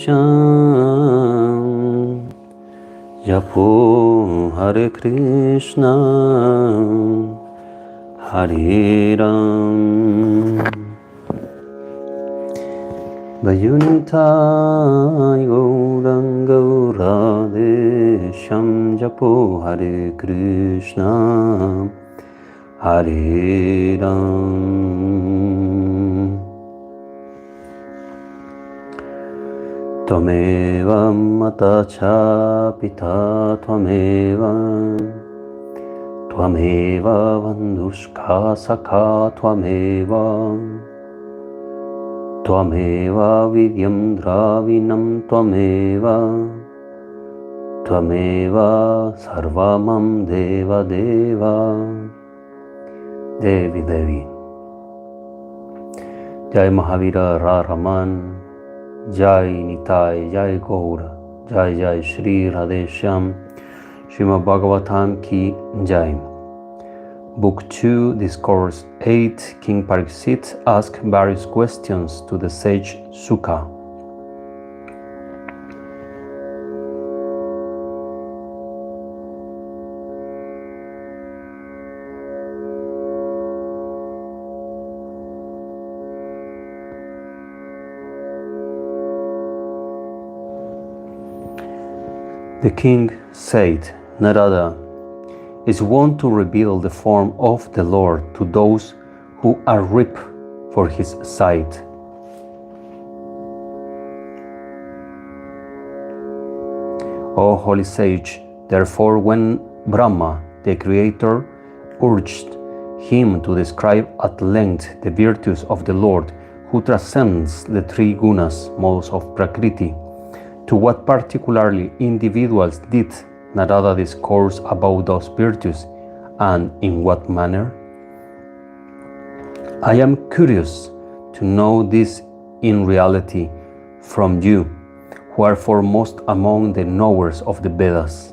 Sham Japo Hare Krishna Hare Ram Bhajunitai Gauranga Radheshyam Japo Hare Krishna Hare Ram Tvameva mata cha pita Tvameva bandhushka sakha Tvameva vidyam dravinam Tvameva sarvamam deva deva Devi Devi Jai Mahavira Raman Jai Nitai, Jai Gaura, Jai Jai Sri Radheshyam, SRIMAD BHAGAVATAM Ki Jai. Book 2, Discourse 8, King Pariksit asked various questions to the sage Śuka. The king said, Narada is wont to reveal the form of the Lord to those who are ripe for his sight. O holy sage, therefore when Brahma, the creator, urged him to describe at length the virtues of the Lord who transcends the three gunas, modes of Prakriti, to what particularly individuals did Narada discourse about those virtues, and in what manner? I am curious to know this in reality from you, who are foremost among the knowers of the Vedas.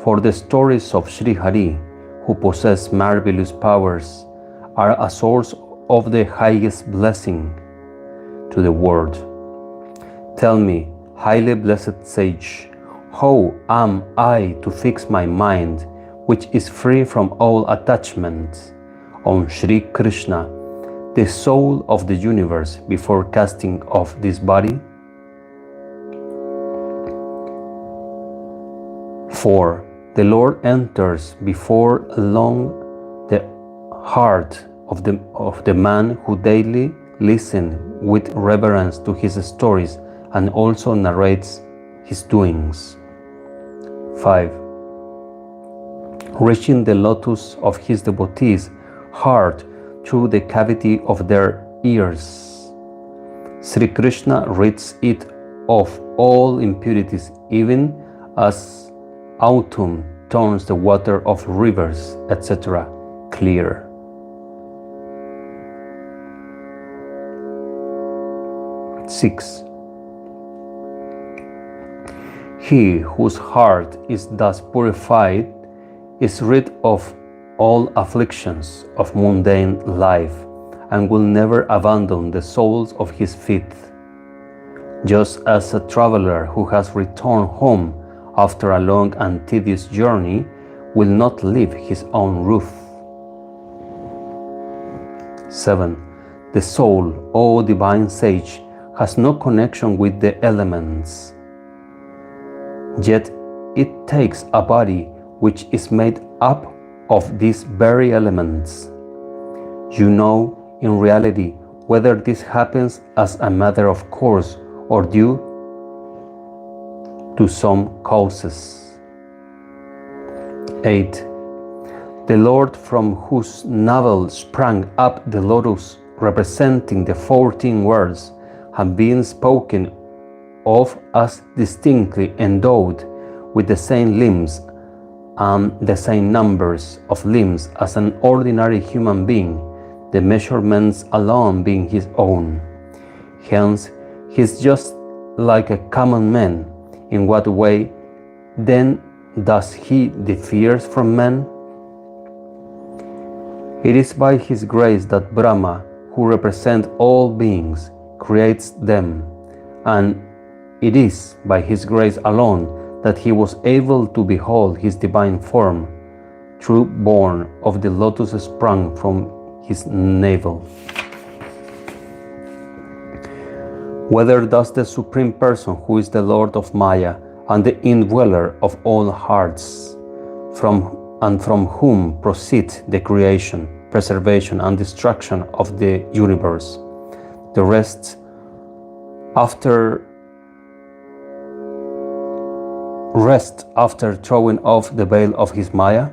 For the stories of Sri Hari, who possess marvelous powers, are a source of the highest blessing to the world. Tell me, highly blessed sage, how am I to fix my mind, which is free from all attachment, on Sri Krishna, the soul of the universe, before casting off this body? For the Lord enters before long the heart of the man who daily listens with reverence to his stories and also narrates his doings. 5. Reaching the lotus of his devotees' heart through the cavity of their ears, Sri Krishna rids it of all impurities, even as autumn turns the water of rivers, etc., clear. Six. He whose heart is thus purified is rid of all afflictions of mundane life and will never abandon the soles of his feet, just as a traveler who has returned home after a long and tedious journey will not leave his own roof. 7. The soul, O divine sage, has no connection with the elements. Yet it takes a body which is made up of these very elements. You know, in reality, whether this happens as a matter of course or due to some causes. 8. The Lord from whose navel sprang up the lotus representing the 14 words have been spoken of as distinctly endowed with the same limbs and the same numbers of limbs as an ordinary human being, the measurements alone being his own. Hence, he is just like a common man. In what way, then, does he differ from men? It is by his grace that Brahma, who represents all beings, creates them, and It is by his grace alone that he was able to behold his divine form, true born of the lotus sprung from his navel. Whether does the Supreme Person, who is the Lord of Maya and the indweller of all hearts, from whom proceed the creation, preservation, and destruction of the universe, the rest after throwing off the veil of his Maya?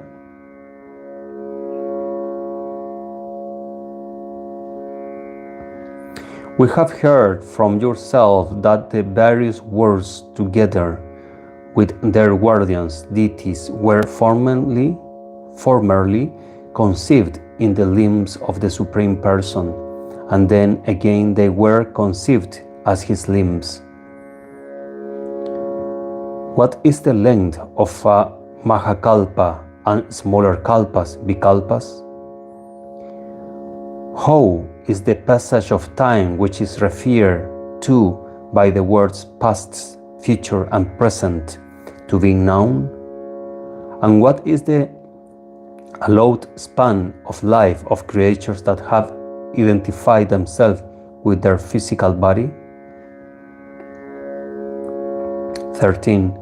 We have heard from yourself that the various worlds, together with their guardians, deities, were formerly conceived in the limbs of the Supreme Person, and then again they were conceived as his limbs. What is the length of a Mahakalpa and smaller kalpas, vikalpas? How is the passage of time which is referred to by the words past, future, and present to be known? And what is the allowed span of life of creatures that have identified themselves with their physical body? 13.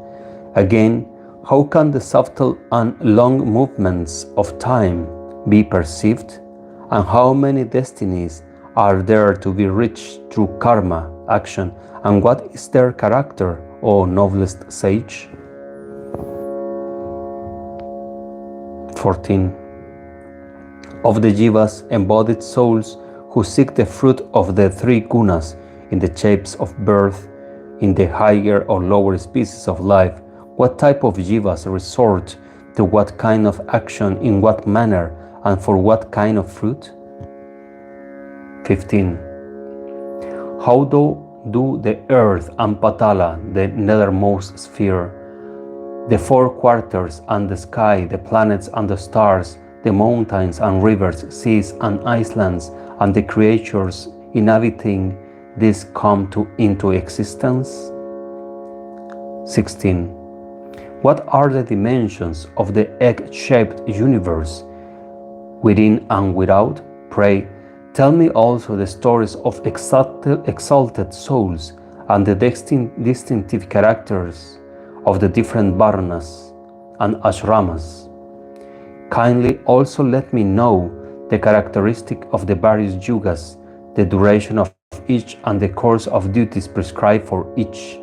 Again, how can the subtle and long movements of time be perceived? And how many destinies are there to be reached through karma, action, and what is their character, O noblest sage? 14. Of the jivas, embodied souls, who seek the fruit of the three gunas in the shapes of birth, in the higher or lower species of life, what type of jivas resort to what kind of action, in what manner, and for what kind of fruit? 15. How do the earth and Patala, the nethermost sphere, the four quarters and the sky, the planets and the stars, the mountains and rivers, seas and islands, and the creatures inhabiting these come into existence? 16. What are the dimensions of the egg-shaped universe, within and without? Pray, tell me also the stories of exalted souls and the distinctive characters of the different varnas and ashramas. Kindly also let me know the characteristic of the various yugas, the duration of each, and the course of duties prescribed for each,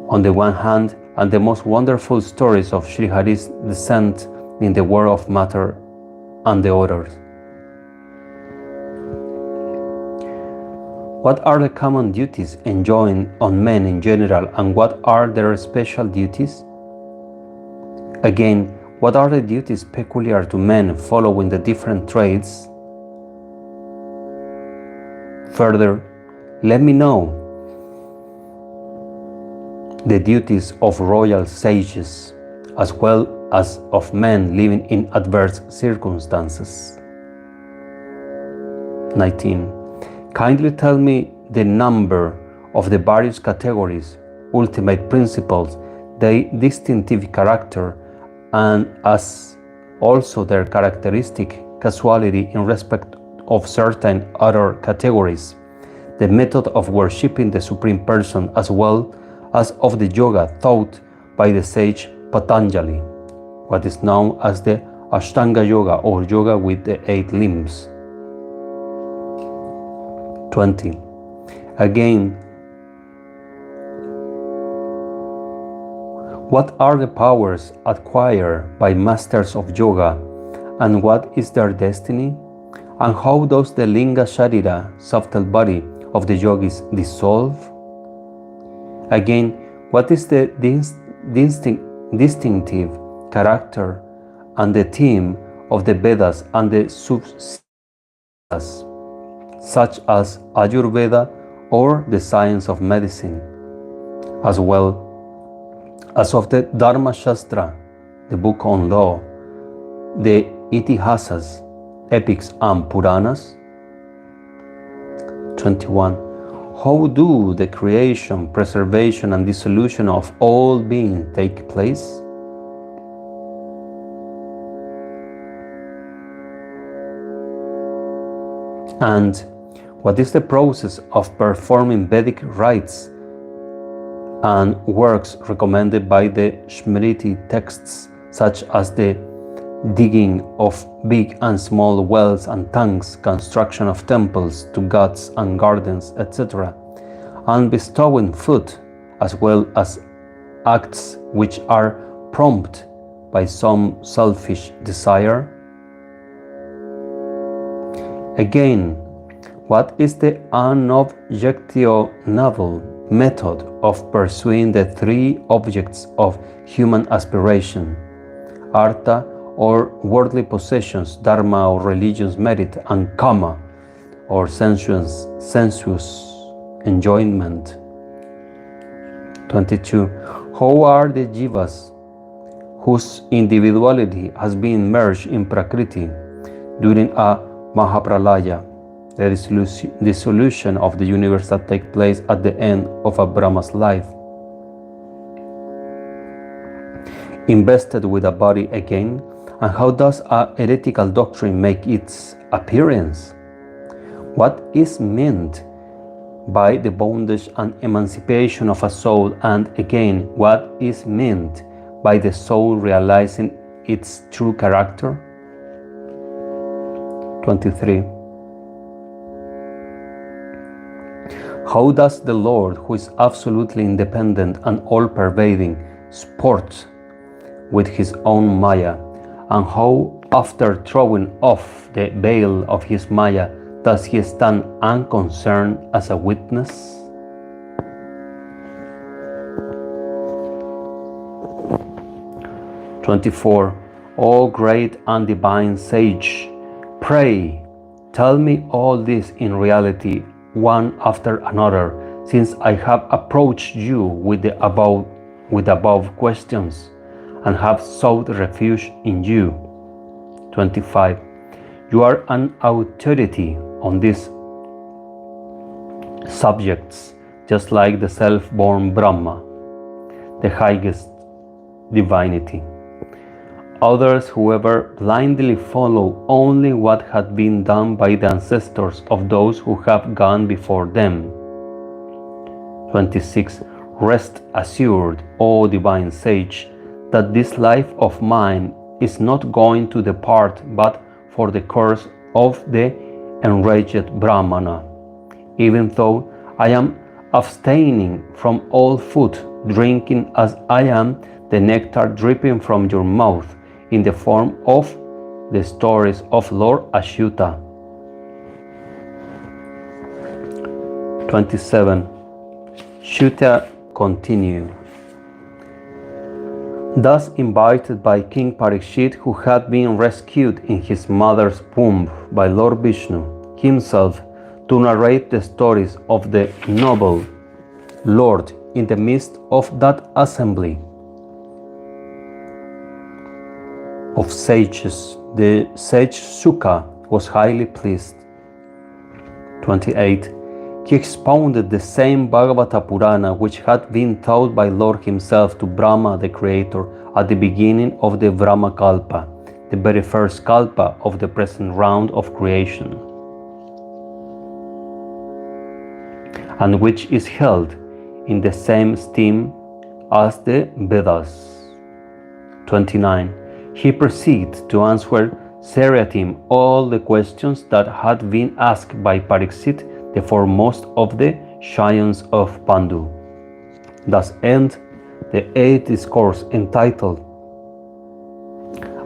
on the one hand, and the most wonderful stories of Sri Hari's descent in the world of matter on the others. What are the common duties enjoined on men in general, and what are their special duties? Again, what are the duties peculiar to men following the different trades? Further, let me know the duties of royal sages, as well as of men living in adverse circumstances. 19. Kindly tell me the number of the various categories, ultimate principles, their distinctive character, and as also their characteristic causality in respect of certain other categories, the method of worshipping the Supreme Person, as well as of the yoga taught by the sage Patanjali, what is known as the Ashtanga Yoga, or yoga with the 8 limbs. 20. Again, what are the powers acquired by masters of yoga, and what is their destiny? And how does the linga sharira, subtle body of the yogis, dissolve? Again, what is the distinctive character and the theme of the Vedas and the Sub-Vedas, such as Ayurveda or the science of medicine, as well as of the Dharma Shastra, the book on law, the Itihasas, epics and Puranas? 21. How do the creation, preservation, and dissolution of all being take place? And what is the process of performing Vedic rites and works recommended by the Smriti texts, such as the digging of big and small wells and tanks, construction of temples to gods and gardens, etc., and bestowing food, as well as acts which are prompted by some selfish desire? Again, what is the unobjectionable method of pursuing the three objects of human aspiration: artha, or worldly possessions, dharma, or religious merit, and kama, or sensuous enjoyment? 22. How are the jivas whose individuality has been merged in Prakriti during a Mahapralaya, the dissolution of the universe that takes place at the end of a Brahma's life, invested with a body again? And how does a heretical doctrine make its appearance? What is meant by the bondage and emancipation of a soul? And again, what is meant by the soul realizing its true character? 23. How does the Lord, who is absolutely independent and all-pervading, sport with his own Maya? And how, after throwing off the veil of his Maya, does he stand unconcerned as a witness? 24. O great and divine sage, pray, tell me all this in reality, one after another, since I have approached you with the above questions, and have sought refuge in you. 25. You are an authority on these subjects, just like the self-born Brahma, the highest divinity. Others, however, blindly follow only what had been done by the ancestors of those who have gone before them. 26. Rest assured, O divine sage, that this life of mine is not going to depart but for the curse of the enraged Brahmana, even though I am abstaining from all food, drinking as I am the nectar dripping from your mouth in the form of the stories of Lord Achyuta. 27. Śuka continued. Thus invited by King Parikshit, who had been rescued in his mother's womb by Lord Vishnu himself to narrate the stories of the noble Lord in the midst of that assembly of sages, the sage Śuka was highly pleased. 28. He expounded the same Bhagavata Purana which had been taught by Lord himself to Brahma the Creator at the beginning of the Brahma Kalpa, the very first Kalpa of the present round of creation, and which is held in the same esteem as the Vedas. 29. He proceeded to answer seriatim all the questions that had been asked by Parikshit, the foremost of the scions of Pandu. Thus ends the 8th discourse entitled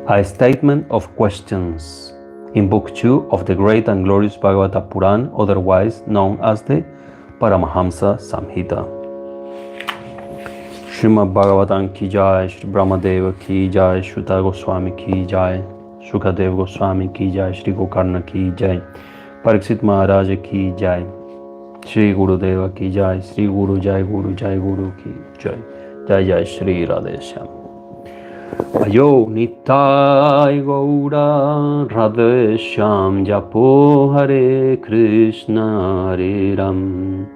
A Statement of Questions in Book 2 of the Great and Glorious Bhagavata Purana, otherwise known as the Paramahamsa Samhita. Śrīmad Bhagavatam ki jai, Shri Brahmadeva ki jai, Śuta Goswami ki jai, Śukadev Goswami ki jai, Shri Gokarna ki jai, Parikshit Maharaj ki jai, Shri Gurudeva ki jai, Shri Guru Jai Guru Jai Guru ki jai, Jai Jai Sri Radheshyam. Ayo Nitai Gaura Radheshyam Japo Hare Krishna Hare Ram